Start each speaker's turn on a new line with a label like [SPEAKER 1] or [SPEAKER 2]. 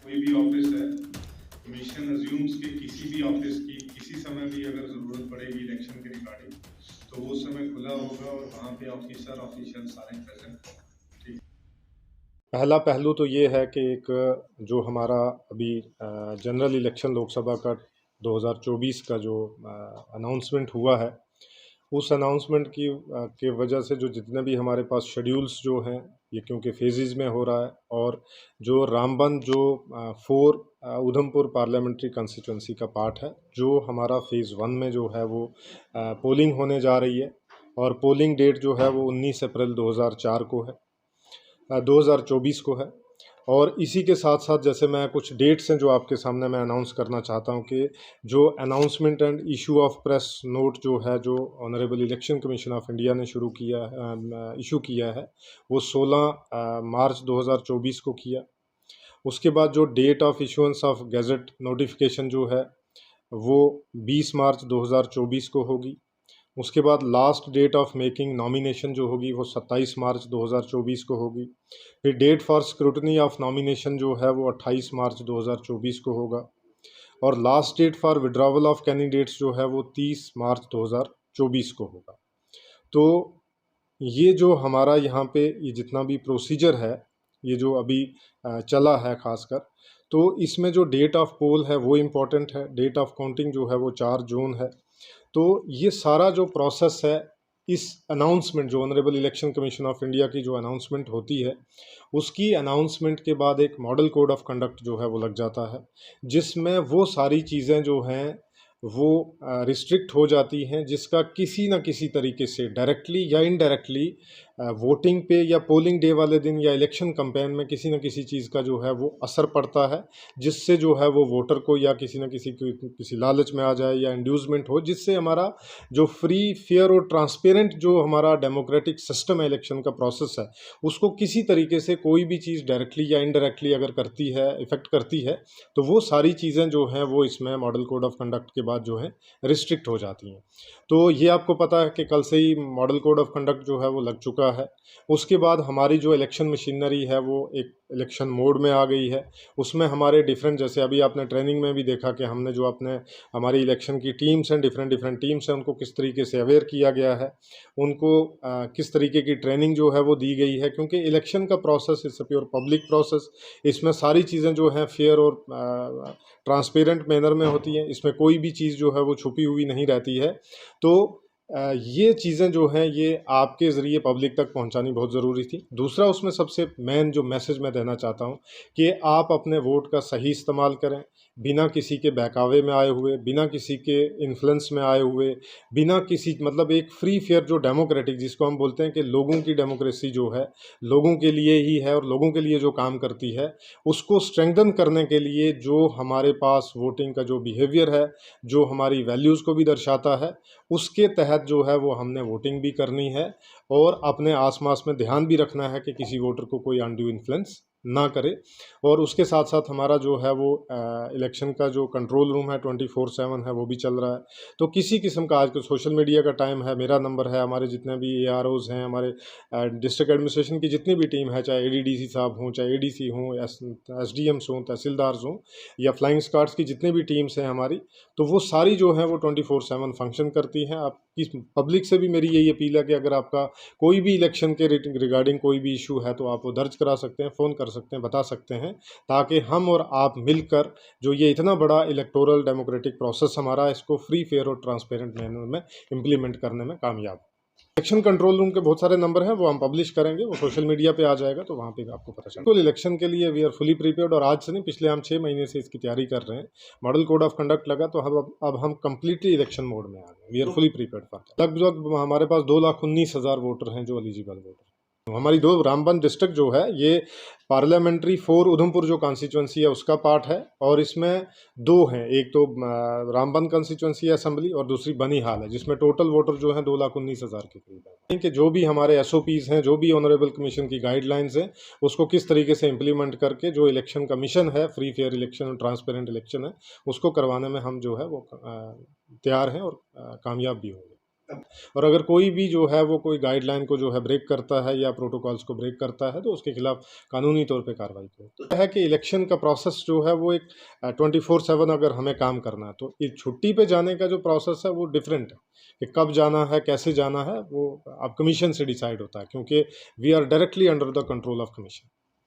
[SPEAKER 1] कोई भी ऑफिस है, कमीशन अज्यूम्स कि किसी भी ऑफिस की किसी समय भी अगर ज़रूरत पड़ेगी इलेक्शन के रिगार्डिंग, तो वो समय खुला होगा और वहाँ पे ऑफिशियल सारे प्रेजेंट होंगे। ठीक।
[SPEAKER 2] पहला पहलू तो ये है कि एक जो हमारा अभी जनरल इलेक्शन लोकसभा का 2024 का जो अनाउंसमेंट हुआ है, उस अनाउंसमेंट की के वजह से जो जितने भी हमारे पास शेड्यूल्स जो हैं, ये क्योंकि फेजेस में हो रहा है, और जो रामबन जो 4 उधमपुर पार्लियामेंट्री कंस्टिट्यूंसी का पार्ट है, जो हमारा फ़ेज़ 1 में जो है वो पोलिंग होने जा रही है, और पोलिंग डेट जो है वो 19 अप्रैल 2004 को है, 2024 को है। और इसी के साथ साथ जैसे मैं कुछ डेट्स हैं जो आपके सामने मैं अनाउंस करना चाहता हूं कि जो announcement and issue of press note जो है, जो honourable election commission of India ने शुरू किया इशू किया है, वो 16 मार्च 2024 को किया। उसके बाद जो date of issuance of gazette notification जो है वो 20 मार्च 2024 को होगी। उसके बाद last date of making nomination जो होगी वो 27 मार्च 2024 को होगी। फिर date for scrutiny of nomination जो है वो 28 मार्च 2024 को होगा, और last date for withdrawal of candidates जो है वो 30 मार्च 2024 को होगा। तो ये जो हमारा यहाँ पे ये जितना भी प्रोसीजर है, ये जो अभी चला है खासकर, तो इसमें जो डेट ऑफ पोल है वो इम्पॉर्टेंट है। डेट ऑफ काउंटिंग जो है वो 4 जून है। तो ये सारा जो प्रोसेस है, इस अनाउंसमेंट जो honourable election commission of India की जो अनाउंसमेंट होती है, उसकी अनाउंसमेंट के बाद एक मॉडल कोड ऑफ कंडक्ट जो है वो लग जाता है, जिसमें वो सारी चीज़ें जो हैं वो रिस्ट्रिक्ट हो जाती हैं, जिसका किसी न किसी तरीके से डायरेक्टली या इनडायरेक्टली वोटिंग पे या पोलिंग डे वाले दिन या इलेक्शन कैंपेन में किसी न किसी चीज़ का जो है वो असर पड़ता है, जिससे जो है वो वोटर को या किसी न किसी लालच में आ जाए या इंड्यूसमेंट हो, जिससे हमारा जो फ्री फेयर और ट्रांसपेरेंट जो हमारा डेमोक्रेटिक सिस्टम है, इलेक्शन का प्रोसेस है, उसको किसी तरीके से कोई भी चीज़ डायरेक्टली या इनडायरेक्टली अगर करती है, इफेक्ट करती है, तो वो सारी चीज़ें जो हैं वो इसमें मॉडल कोड ऑफ कंडक्ट के बाद जो है रिस्ट्रिक्ट हो जाती हैं। तो ये आपको पता है कि कल से ही मॉडल कोड ऑफ कंडक्ट जो है वो लग चुका है। उसके बाद हमारी जो इलेक्शन मशीनरी है वो एक इलेक्शन मोड में आ गई है। उसमें हमारे डिफरेंट, जैसे अभी आपने ट्रेनिंग में भी देखा कि हमने जो अपने हमारी इलेक्शन की टीम्स हैं, डिफरेंट डिफरेंट टीम्स हैं, उनको किस तरीके से अवेयर किया गया है, उनको किस तरीके की ट्रेनिंग जो है वो दी गई है, क्योंकि इलेक्शन का process it's a pure public process. इसमें सारी चीज़ें जो हैं फेयर और ट्रांसपेरेंट मैनर में होती हैं। इसमें कोई भी चीज़ जो है वो छुपी हुई नहीं रहती है। तो ये चीज़ें जो हैं ये आपके ज़रिए पब्लिक तक पहुंचानी बहुत ज़रूरी थी। दूसरा, उसमें सबसे मेन जो मैसेज मैं देना चाहता हूं कि आप अपने वोट का सही इस्तेमाल करें, बिना किसी के बहकावे में आए हुए, बिना किसी के इन्फ्लुएंस में आए हुए, बिना किसी, मतलब एक फ्री फेयर जो डेमोक्रेटिक, जिसको हम बोलते हैं कि लोगों की डेमोक्रेसी जो है, लोगों के लिए ही है और लोगों के लिए जो काम करती है, उसको स्ट्रेंथन करने के लिए जो हमारे पास वोटिंग का जो बिहेवियर है, जो हमारी वैल्यूज़ को भी दर्शाता है, उसके तहत जो है वो हमने वोटिंग भी करनी है, और अपने आसपास में ध्यान भी रखना है कि किसी वोटर को कोई अनड्यू इन्फ्लुएंस ना करे। और उसके साथ साथ हमारा जो है वो इलेक्शन का जो कंट्रोल रूम है 24/7 है, वो भी चल रहा है। तो किसी किस्म का, आज के सोशल मीडिया का टाइम है, मेरा नंबर है, हमारे जितने भी AROs हैं, हमारे डिस्ट्रिक्ट एडमिनिस्ट्रेशन की जितनी भी टीम है, चाहे ADDC साहब हों, चाहे ADC हों, SDMs हों, तहसीलदार हों, या फ्लाइंग स्क्वाड्स की जितनी भी टीम्स हैं हमारी, तो वो सारी जो है वो 24/7 फंक्शन करती हैं। आपकी पब्लिक से भी मेरी यही अपील है कि अगर आपका कोई भी इलेक्शन के रिगार्डिंग कोई भी इशू है, तो आप वो दर्ज करा सकते हैं, फ़ोन कर सकते हैं, बता सकते हैं, ताकि हम और आप मिलकर जो ये इतना बड़ा इलेक्टोरल डेमोक्रेटिक प्रोसेस हमारा, इसको फ्री फेयर और ट्रांसपेरेंट मैनर में इम्प्लीमेंट करने में कामयाब। इलेक्शन कंट्रोल रूम के बहुत सारे नंबर हैं, वो हम पब्लिश करेंगे, वो सोशल मीडिया पे आ जाएगा, तो वहाँ पे आपको पता चलेगा। तो इलेक्शन के लिए वी आर फुली प्रीपेयर्ड, और आज से नहीं, पिछले हम 6 महीने से इसकी तैयारी कर रहे हैं। मॉडल कोड ऑफ कंडक्ट लगा तो अब हम कंप्लीटली इलेक्शन मोड में आ गए। We are fully prepared for. लगभग हमारे पास 2,19,000 वोटर हैं जो एलिजिबल वोटर। हमारी दो रामबन डिस्ट्रिक्ट जो है ये पार्लियामेंट्री 4 उधमपुर जो कॉन्स्टिट्यूंसी है उसका पार्ट है, और इसमें दो हैं, एक तो रामबन कॉन्स्टिट्यूंसी असेंबली और दूसरी बनिहाल है, जिसमें टोटल वोटर जो हैं 2,19,000 के करीब है। कि जो भी हमारे SOPs हैं, जो भी ऑनरेबल कमीशन की गाइडलाइंस हैं, उसको किस तरीके से इम्प्लीमेंट करके जो इलेक्शन का मिशन है, फ्री फेयर इलेक्शन और ट्रांसपेरेंट इलेक्शन है, उसको करवाने में हम जो है वो तैयार हैं और कामयाब भी होंगे। और अगर कोई भी जो है वो कोई गाइडलाइन को जो है ब्रेक करता है या प्रोटोकॉल्स को ब्रेक करता है तो उसके खिलाफ कानूनी तौर पे कार्रवाई करें। तो है कि इलेक्शन का प्रोसेस जो है वो एक 24/7 अगर हमें काम करना है तो इस छुट्टी पे जाने का जो प्रोसेस है वो डिफरेंट है कि कब जाना है, कैसे जाना है, वो अब कमीशन से डिसाइड होता है, क्योंकि we are directly under the control of commission.